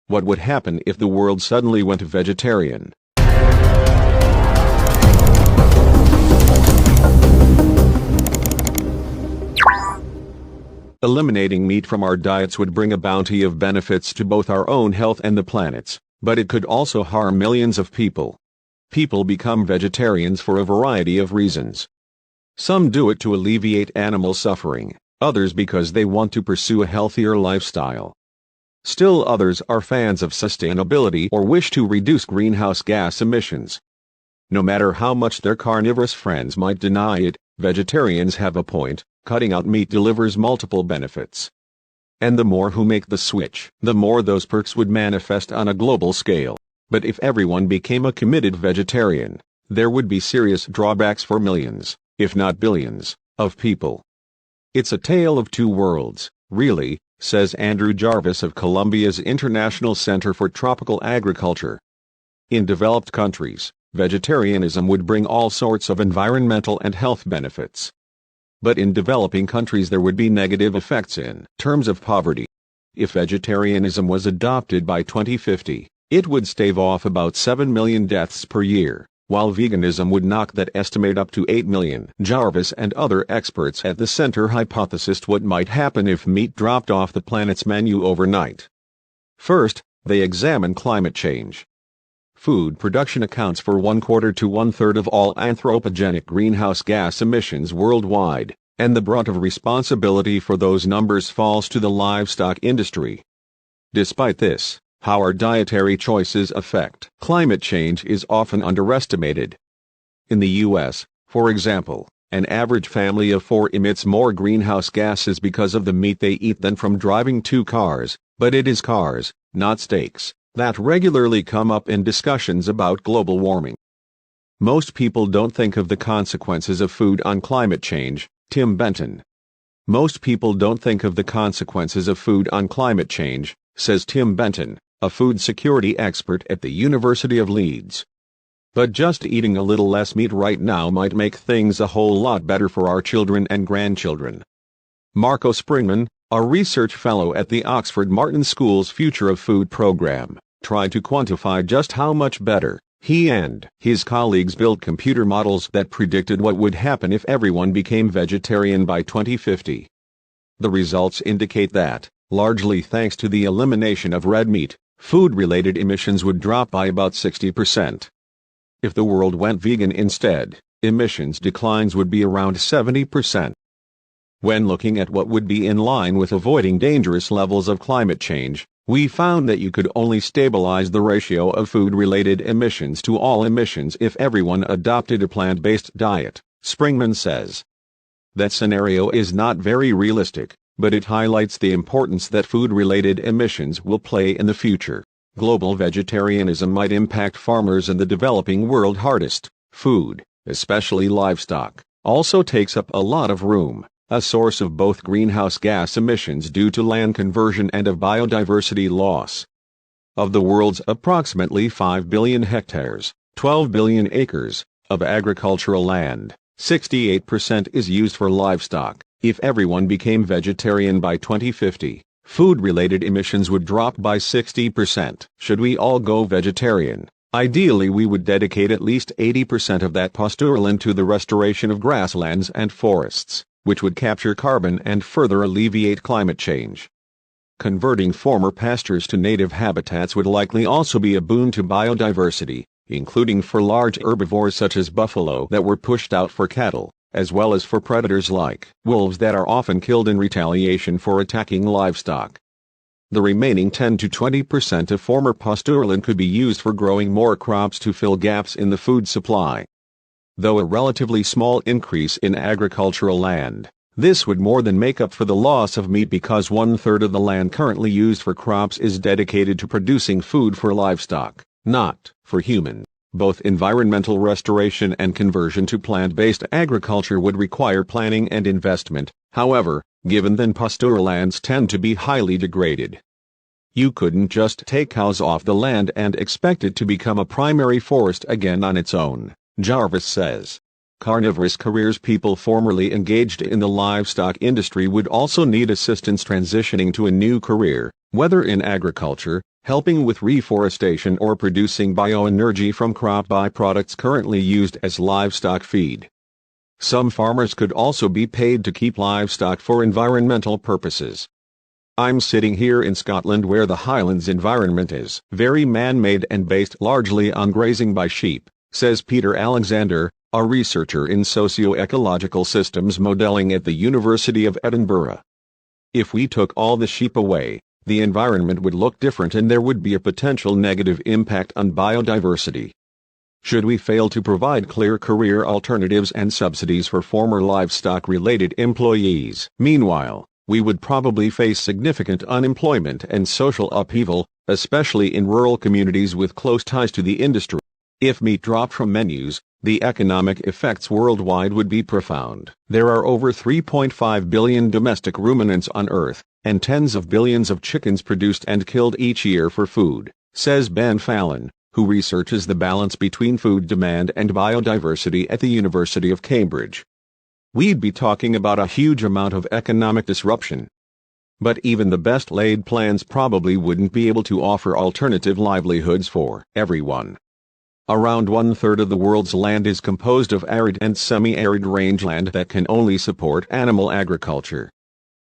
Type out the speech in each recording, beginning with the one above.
What would happen if the world suddenly went vegetarian? Eliminating meat from our diets would bring a bounty of benefits to both our own health and the planet's, but it could also harm millions of people. People become vegetarians for a variety of reasons. Some do it to alleviate animal suffering, others because they want to pursue a healthier lifestyle. Still others are fans of sustainability or wish to reduce greenhouse gas emissions. No matter how much their carnivorous friends might deny it, vegetarians have a point. Cutting out meat delivers multiple benefits. And the more who make the switch, the more those perks would manifest on a global scale. But if everyone became a committed vegetarian, there would be serious drawbacks for millions, if not billions, of people. It's a tale of two worlds, really, says Andrew Jarvis of Columbia's International Center for Tropical Agriculture. In developed countries, vegetarianism would bring all sorts of environmental and health benefits. But in developing countries there would be negative effects in terms of poverty. If vegetarianism was adopted by 2050, it would stave off about 7 million deaths per year, while veganism would knock that estimate up to 8 million. Jarvis and other experts at the center hypothesized what might happen if meat dropped off the planet's menu overnight. First, they examined climate change. Food production accounts for 1/4 to 1/3 of all anthropogenic greenhouse gas emissions worldwide, and the brunt of responsibility for those numbers falls to the livestock industry. Despite this, how our dietary choices affect climate change is often underestimated. In the U.S., for example, an average family of 4 emits more greenhouse gases because of the meat they eat than from driving 2 cars, but it is cars, not steaks, that regularly come up in discussions about global warming. Most people don't think of the consequences of food on climate change, Tim Benton. Most people don't think of the consequences of food on climate change, says Tim Benton, a food security expert at the University of Leeds. But just eating a little less meat right now might make things a whole lot better for our children and grandchildren. Marco Springman, a research fellow at the Oxford Martin School's Future of Food program, tried to quantify just how much better. He and his colleagues built computer models that predicted what would happen if everyone became vegetarian by 2050. The results indicate that, largely thanks to the elimination of red meat, food-related emissions would drop by about 60%. If the world went vegan instead, emissions declines would be around 70%. When looking at what would be in line with avoiding dangerous levels of climate change, we found that you could only stabilize the ratio of food-related emissions to all emissions if everyone adopted a plant-based diet, Springman says. That scenario is not very realistic, but it highlights the importance that food-related emissions will play in the future. Global vegetarianism might impact farmers in the developing world hardest. Food, especially livestock, also takes up a lot of room, a source of both greenhouse gas emissions due to land conversion and of biodiversity loss. Of the world's approximately 5 billion hectares, 12 billion acres, of agricultural land, 68% is used for livestock. If everyone became vegetarian by 2050, food-related emissions would drop by 60%. Should we all go vegetarian, ideally we would dedicate at least 80% of that pasture to the restoration of grasslands and forests, which would capture carbon and further alleviate climate change. Converting former pastures to native habitats would likely also be a boon to biodiversity, including for large herbivores such as buffalo that were pushed out for cattle, as well as for predators like wolves that are often killed in retaliation for attacking livestock. The remaining 10 to 20% of former pastureland could be used for growing more crops to fill gaps in the food supply. Though a relatively small increase in agricultural land, this would more than make up for the loss of meat because 1/3 of the land currently used for crops is dedicated to producing food for livestock, not for human. Both environmental restoration and conversion to plant-based agriculture would require planning and investment, however, given that pasturelands tend to be highly degraded. You couldn't just take cows off the land and expect it to become a primary forest again on its own, Jarvis says. Carnivorous careers people formerly engaged in the livestock industry would also need assistance transitioning to a new career, Whether in agriculture, helping with reforestation, or producing bioenergy from crop byproducts currently used as livestock feed. Some farmers could also be paid to keep livestock for environmental purposes. I'm sitting here in Scotland, where the Highlands environment is very man-made and based largely on grazing by sheep, says Peter Alexander, a researcher in socio-ecological systems modelling at the University of Edinburgh. If we took all the sheep away, the environment would look different and there would be a potential negative impact on biodiversity. Should we fail to provide clear career alternatives and subsidies for former livestock-related employees? Meanwhile, we would probably face significant unemployment and social upheaval, especially in rural communities with close ties to the industry. If meat dropped from menus, the economic effects worldwide would be profound. There are over 3.5 billion domestic ruminants on Earth, and tens of billions of chickens produced and killed each year for food, says Ben Fallon, who researches the balance between food demand and biodiversity at the University of Cambridge. We'd be talking about a huge amount of economic disruption. But even the best laid plans probably wouldn't be able to offer alternative livelihoods for everyone. Around 1/3 of the world's land is composed of arid and semi-arid rangeland that can only support animal agriculture.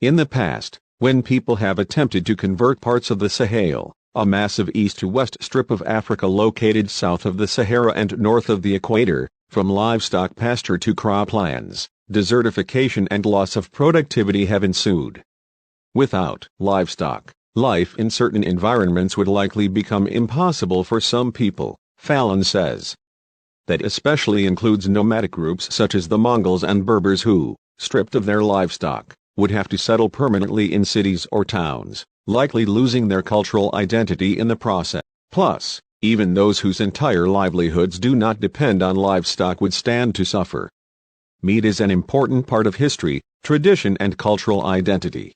In the past, when people have attempted to convert parts of the Sahel, a massive east-to-west strip of Africa located south of the Sahara and north of the equator, from livestock pasture to croplands, desertification and loss of productivity have ensued. Without livestock, life in certain environments would likely become impossible for some people, Fallon says. That especially includes nomadic groups such as the Mongols and Berbers who, stripped of their livestock, would have to settle permanently in cities or towns, likely losing their cultural identity in the process. Plus, even those whose entire livelihoods do not depend on livestock would stand to suffer. Meat is an important part of history, tradition and cultural identity.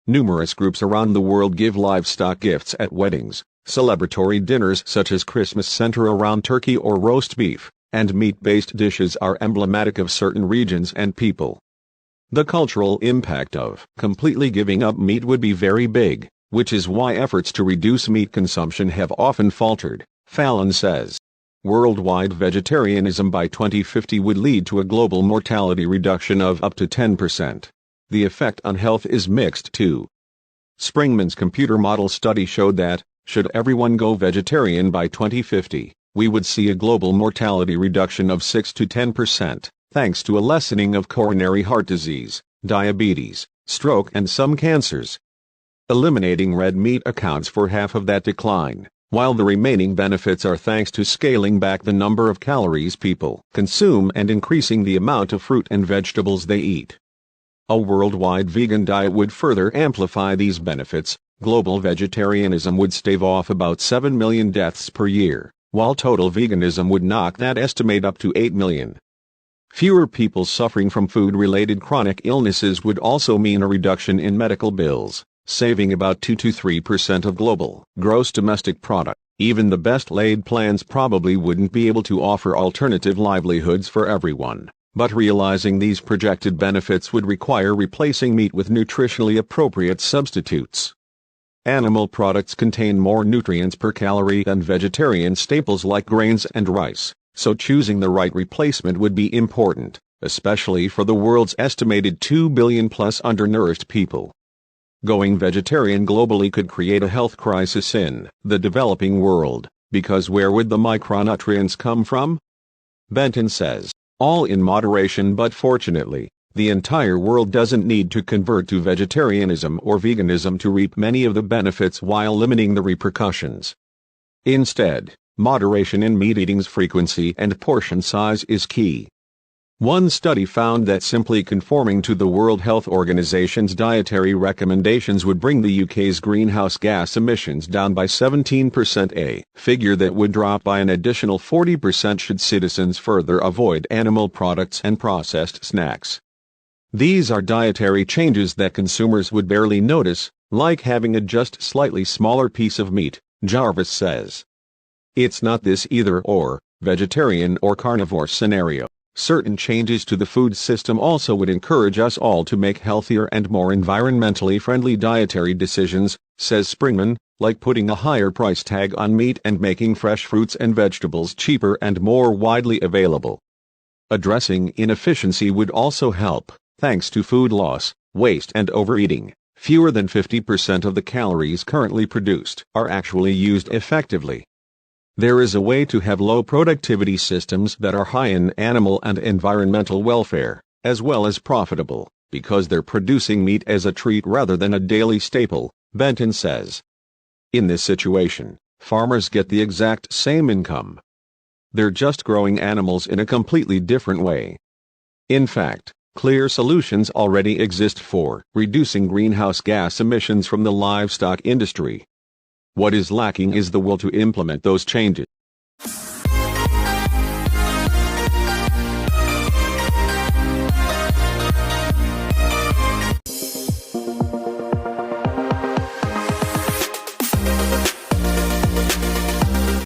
Numerous groups around the world give livestock gifts at weddings, celebratory dinners such as Christmas center around turkey or roast beef, and meat-based dishes are emblematic of certain regions and people. The cultural impact of completely giving up meat would be very big, which is why efforts to reduce meat consumption have often faltered, Fallon says. Worldwide vegetarianism by 2050 would lead to a global mortality reduction of up to 10%. The effect on health is mixed too. Springman's computer model study showed that, should everyone go vegetarian by 2050, we would see a global mortality reduction of 6 to 10%, thanks to a lessening of coronary heart disease, diabetes, stroke and some cancers. Eliminating red meat accounts for half of that decline, while the remaining benefits are thanks to scaling back the number of calories people consume and increasing the amount of fruit and vegetables they eat. A worldwide vegan diet would further amplify these benefits. Global vegetarianism would stave off about 7 million deaths per year, while total veganism would knock that estimate up to 8 million. Fewer people suffering from food-related chronic illnesses would also mean a reduction in medical bills, saving about 2 to 3% of global gross domestic product. Even the best-laid plans probably wouldn't be able to offer alternative livelihoods for everyone, but realizing these projected benefits would require replacing meat with nutritionally appropriate substitutes. Animal products contain more nutrients per calorie than vegetarian staples like grains and rice, so choosing the right replacement would be important, especially for the world's estimated 2 billion plus undernourished people. Going vegetarian globally could create a health crisis in the developing world, because where would the micronutrients come from? Benton says, all in moderation, but fortunately, the entire world doesn't need to convert to vegetarianism or veganism to reap many of the benefits while limiting the repercussions. Instead, moderation in meat eating's frequency and portion size is key. One study found that simply conforming to the World Health Organization's dietary recommendations would bring the UK's greenhouse gas emissions down by 17%, a figure that would drop by an additional 40% should citizens further avoid animal products and processed snacks. These are dietary changes that consumers would barely notice, like having a just slightly smaller piece of meat, Jarvis says. It's not this either-or, vegetarian or carnivore scenario. Certain changes to the food system also would encourage us all to make healthier and more environmentally friendly dietary decisions, says Springman, like putting a higher price tag on meat and making fresh fruits and vegetables cheaper and more widely available. Addressing inefficiency would also help, thanks to food loss, waste and overeating. Fewer than 50% of the calories currently produced are actually used effectively. There is a way to have low productivity systems that are high in animal and environmental welfare, as well as profitable, because they're producing meat as a treat rather than a daily staple, Benton says. In this situation, farmers get the exact same income. They're just growing animals in a completely different way. In fact, clear solutions already exist for reducing greenhouse gas emissions from the livestock industry. What is lacking is the will to implement those changes.